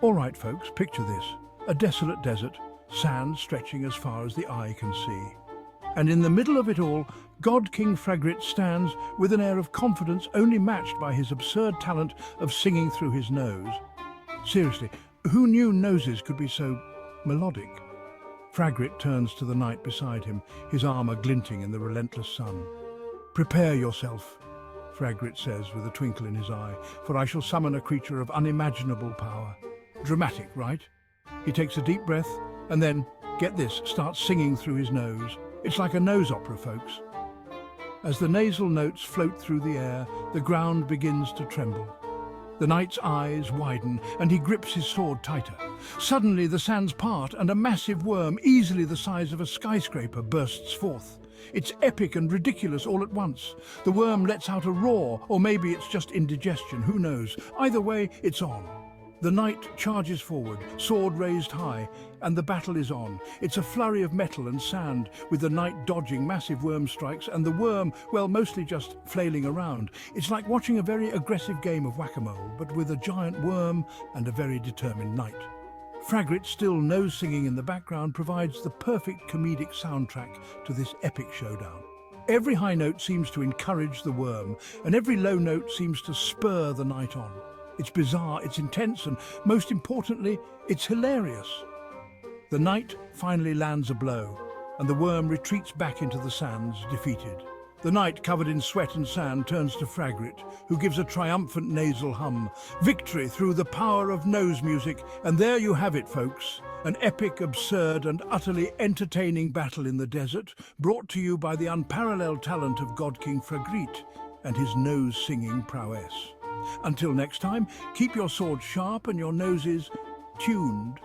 All right, folks, picture this. A desolate desert, sand stretching as far as the eye can see. And in the middle of it all, God King Fragrit stands with an air of confidence only matched by his absurd talent of singing through his nose. Seriously, who knew noses could be so melodic? Fragrit turns to the knight beside him, his armor glinting in the relentless sun. "Prepare yourself," Fragrit says with a twinkle in his eye, "for I shall summon a creature of unimaginable power." Dramatic, right? He takes a deep breath and then, get this, starts singing through his nose. It's like a nose opera, folks. As the nasal notes float through the air, the ground begins to tremble. The knight's eyes widen and he grips his sword tighter. Suddenly the sands part and a massive worm, easily the size of a skyscraper, bursts forth. It's epic and ridiculous all at once. The worm lets out a roar, or maybe it's just indigestion, who knows? Either way, it's on. The knight charges forward, sword raised high, and the battle is on. It's a flurry of metal and sand, with the knight dodging massive worm strikes and the worm, well, mostly just flailing around. It's like watching a very aggressive game of whack-a-mole, but with a giant worm and a very determined knight. Fragrit, still nose singing in the background, provides the perfect comedic soundtrack to this epic showdown. Every high note seems to encourage the worm, and every low note seems to spur the knight on. It's bizarre, it's intense, and most importantly, it's hilarious. The knight finally lands a blow, and the worm retreats back into the sands, defeated. The knight, covered in sweat and sand, turns to Fragrit, who gives a triumphant nasal hum. Victory through the power of nose music, and there you have it, folks. An epic, absurd, and utterly entertaining battle in the desert, brought to you by the unparalleled talent of God King Fragrit and his nose-singing prowess. Until next time, keep your swords sharp and your noses tuned.